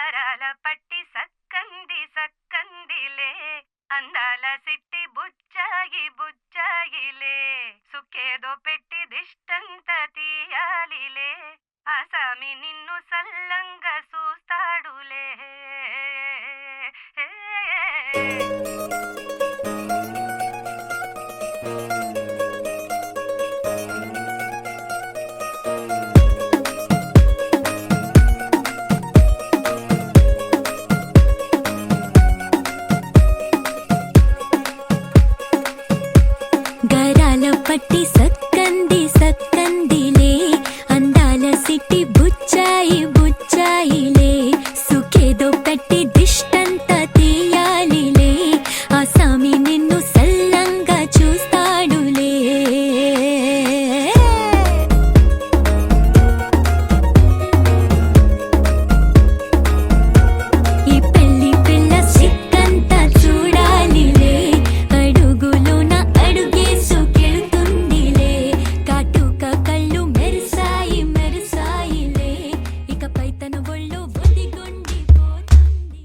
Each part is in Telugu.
గారాల పట్టి సక్కంది సక్కందిలే అందాల సిట్టి బుచ్చాయి బుచ్చాయిలే సుఖేదో పెట్టి దిష్టంత తీయాలిలే ఆసామి నిన్ను సల్లంగా చూస్తాడులే. గరాల పట్టి సక్కంది సక్కందిలే అందాల సిట్టి బుచ్చాయి బుచ్చాయిలే సుఖేదో పెట్టి దిష్టంత తీయాలిలే ఆసామి నిన్ను సల్లంగా చూస్తాడులే. ఈ పెళ్లి పిల్ల సిక్కంతా చూడాలిలే అడుగులోన అడుగేసుకెళ్తుందిలే కాటుక కళ్ళు మెరిసాయి మెరిసాయిలే ఇకపై తన ఒళ్ళు ఒదిగొండిపోతుంది.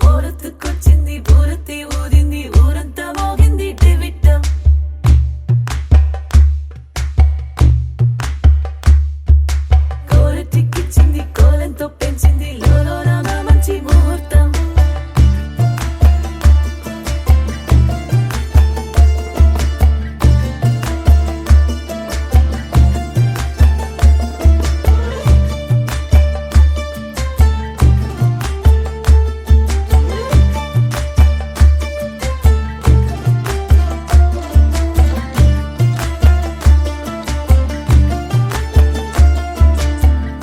ఊరొత్తుకొచ్చింది ఊరొత్తి ఊరింది ఊరంతా మోగింది టివిట్టం కోరటిక్కిచ్చింది కోలంతో పెంచింది లోలోన మంచి ముహూర్తం.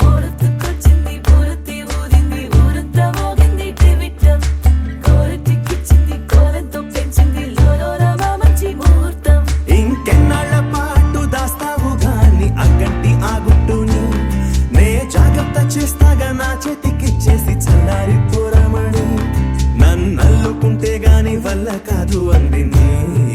ఊరొత్తుకొచ్చింది ఊరొత్తి ఊరింది ఊరంతా మోగింది టివిట్టం కోరటిక్కిచ్చింది కోలంతో పెంచింది లోలోన మంచి ముహూర్తం. ఇంకెన్నాళ్ళ పాటు దాస్తావు గాని అగ్గంటి ఆ గుట్టుని నే జాగ్రత్త చేస్తాగా నా చేతికిచ్చేసి చల్లారి పోరమణి నన్నల్లుకుంటే గాని వల్ల కాదు అంది నీ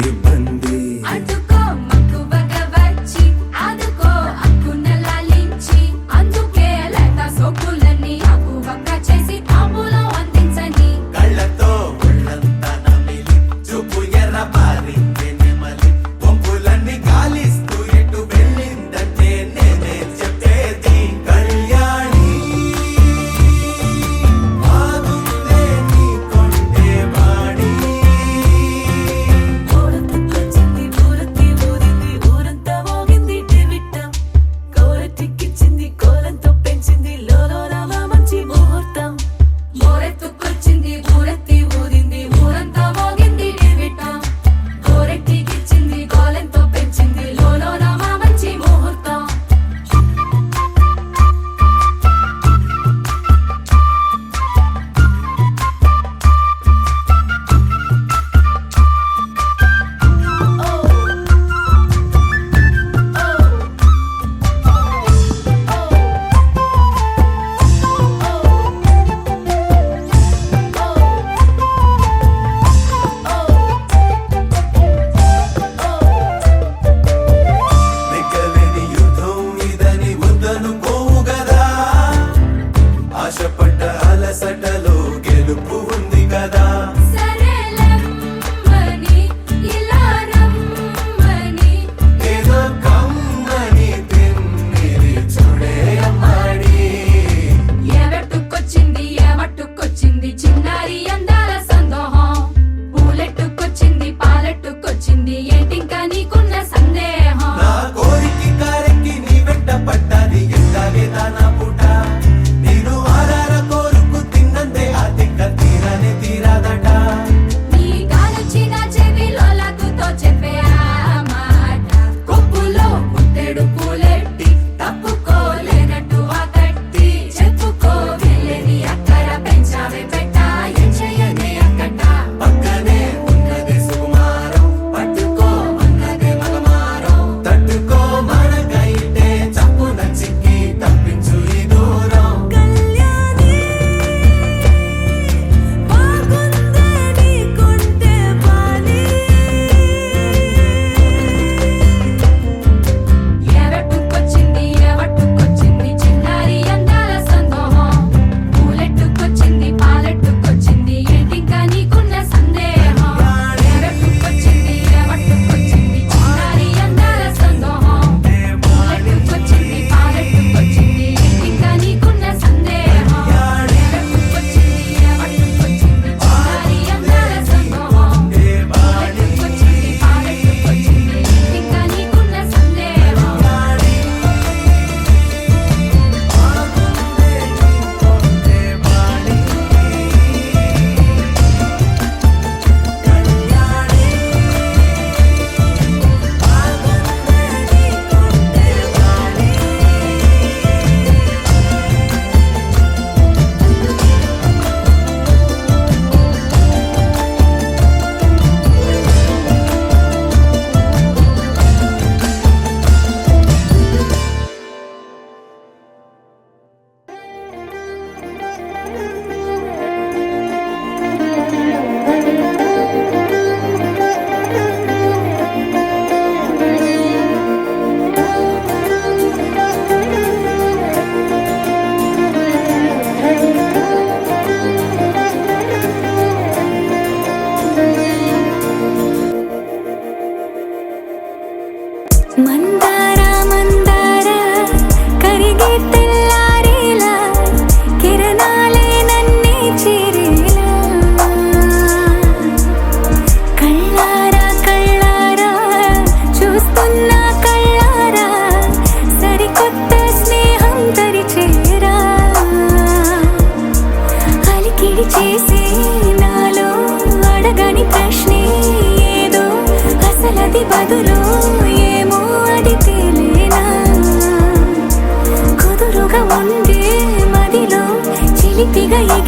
ఇబ్బంది. అందుకో మక్కువగా వచ్చి ఆదుకో అక్కున లాలించి అందుకే లేత సోకులన్నీ అక్కువగా చేసి తాంబూలం అందించని కళ్ళతో ఒళ్ళంతా నమిలి చూపు ఎర్రబారి నెమలి బొంకులన్నీ గాలిస్తూ ఎటు వెళ్ళిందంటే నేనే చెప్పేది కళ్యాణి బాగుందే నీ కొండే బాడి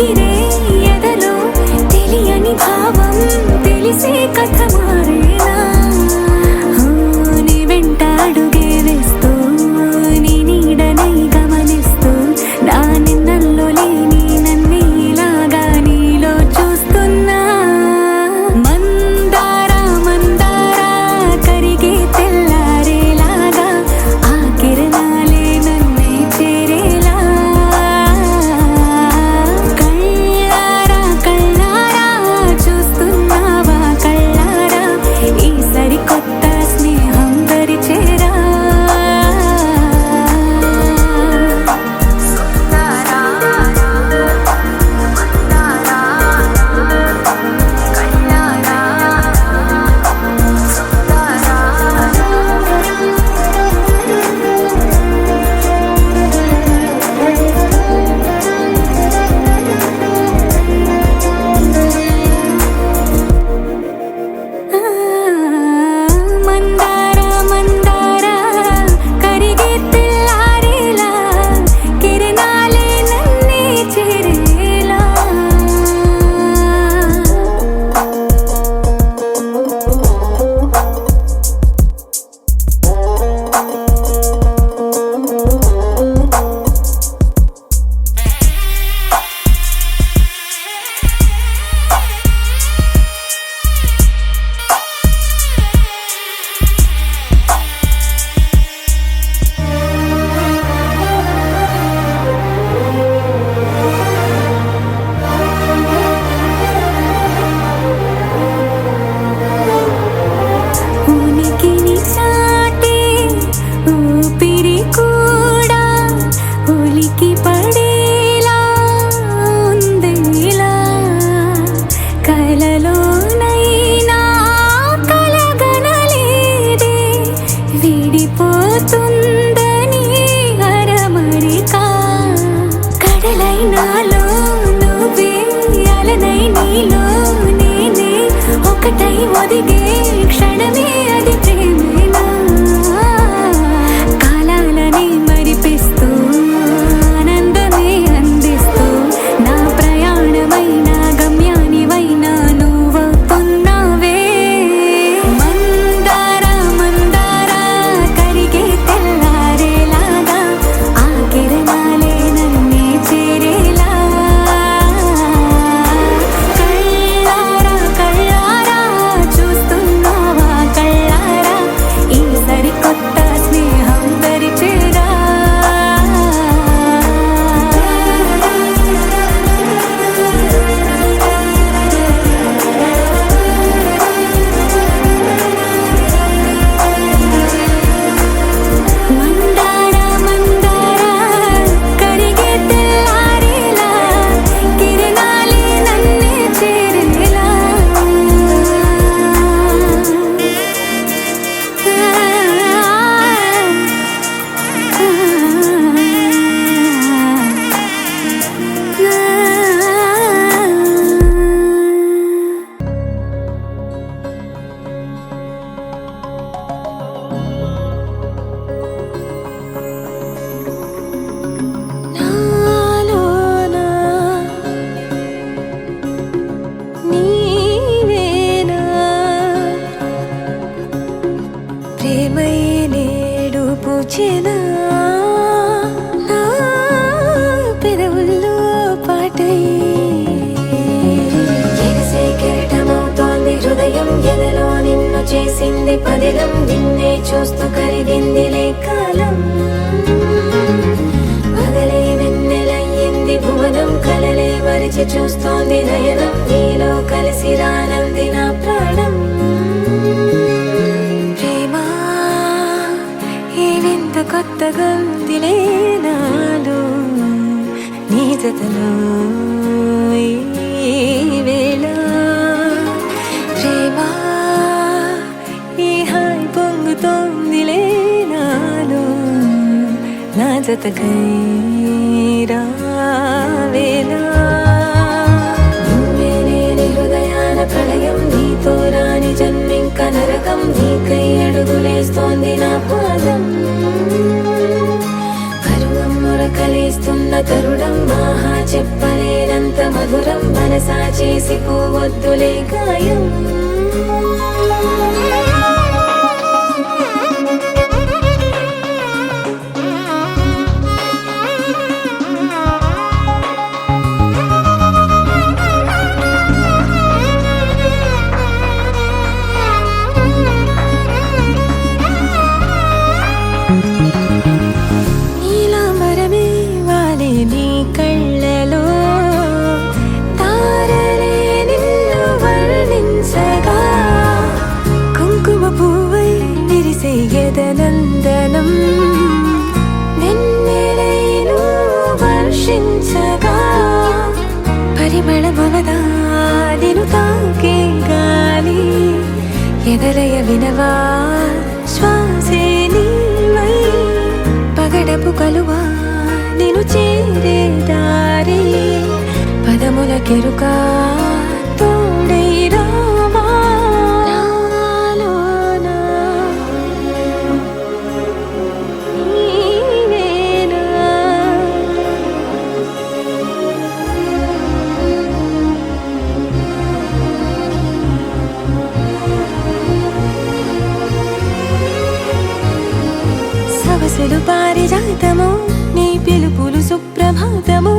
ఎగిరే ఎదలో తెలియని భావం తెలిసే కథ మారేలా నీ వెంట అడుగే వేస్తూ నీ నీడనై గమనిస్తూ నా నిన్నల్లో లేని నన్నే ఇలాగా నీలో చూస్తున్నా మందారా మందారా కరిగే తెల్లారేలాగా ఆ కిరణాలే నన్నే చేరేలా కళ్ళారా కళ్ళారా చూస్తున్నావా కళ్ళారా ఈ సరికొత్త స్నేహం పరిచేరా మందారా మందారా కరిగే తెల్లారేలా కిరణాలే నన్నే చేరేలా ఉనికిని చాటే ఊపిరి కూడా ఉలికి పడేలా ఉందేలా కలలోనైనా కలగనలేదే విడిపోతుందని అరమరిక కడలైనాలో నువ్వే అలనై నీలో నేనే ఒకటై ఒదిగే క్షణమే అది ప్రేమేనా కాలాలని మరిపిస్తూ ఆనందమే అందిస్తూ నా ప్రయాణమైన గమ్యానివైనా నువ్వవుతున్నావే మందారా మందారా కరిగే తెల్లారేలాగా ఆ కిరణాలే నన్నే చేరేలా కళ్ళారా కళ్ళారా చూస్తున్నావా కళ్ళారా ఈ సరికొత్త స్నేహం పరిచేరా మందారా మందారా కరిగే తెల్లారేలా కిరణాలే నన్నే చేరేలా నాలోనా నీవేనా ప్రేమై నేడు పూచెనా నా పెదవుల్లో పాటై ఎగసే కెరటమవుతోంది హృదయం ఎదలో నిన్ను చేసింది పదిలం నిన్నే చూస్తూ కరిగిందిలే కాలం పగలే వెన్నెలయ్యింది భువనం కలలే మరిచి చూస్తోంది నయనం నీలో కలిసి రానంది నా ప్రాణం ప్రేమ ఈ వింత కొత్తగా ఉందిలే నాలో నీ జతలో ఈ వేళ ప్రేమ ఈ హాయి పొంగుతోందిలే నాలో నా జతకై రావేలా నువ్వే లేని హృదయాల ప్రళయం నీతో రాని జన్మింక నరకం నీకై అడుగులేస్తోంది నా పాదం పరువం మురకలేస్తున్న తరుణం ఆహా చెప్పలేనంత మధురం మనసా చేసి పోవద్దులే గాయం నీలాంబరమే వాలే నీ కళ్ళలో తారలే నిన్ను వర్ణించగా కుంకుమ పువ్వై విరిసే ఎదనందనం వెన్నెలైను వర్షించగా పరిమళమవదా నిన్ను తాకే గాలి ఎదలయ వినవా శ్వాసే నీవై పగడపు కలువా నిన్ను చేరే దారి పదముల కెరుక తోడై రావా నాలోన నీవేనా సవసులు పారిజాతము నీ పిలుపులు సుప్రభాతము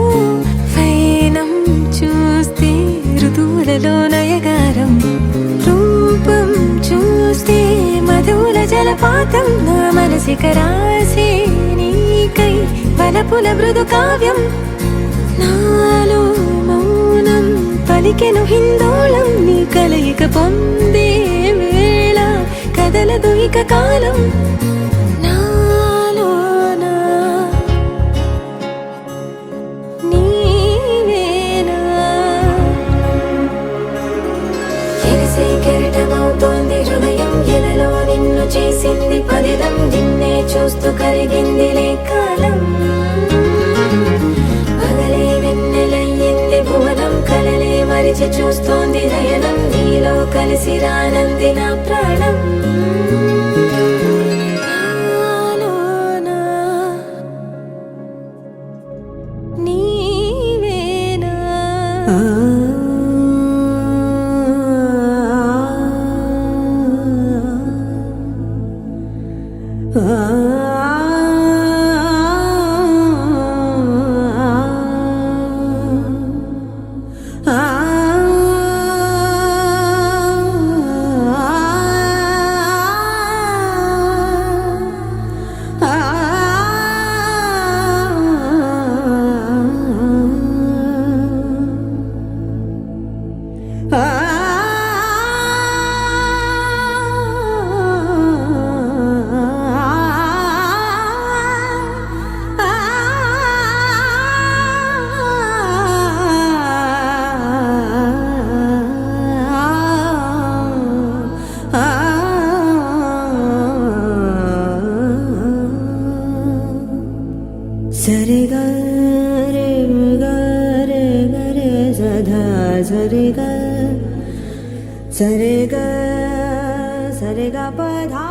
ఫైనం చూస్తే ఋతువులలో నయగారం రూపం చూస్తే మధుల జలపాతం నా మనసిక రాసే నీకై వలపుల మృదు కావ్యం నాలో మౌనం పలికెను హిందోళం నీ కలయిక పొందే వేళ కదలదు ఇక కాలం కెరటమవుతోంది హృదయం ఎలలో నిన్ను చేసింది పదిలం నిన్నే చూస్తూ కరిగిందిలే కాలం పగలే వెన్నెలయ్యింది భువనం కలలే మరిచి చూస్తోంది నయనం నీలో కలిసి రానంది నా ప్రాణం నాలోనా నీవేనా సరే గా రే గా రే గా రే సదా సరే గా సరే గా పధా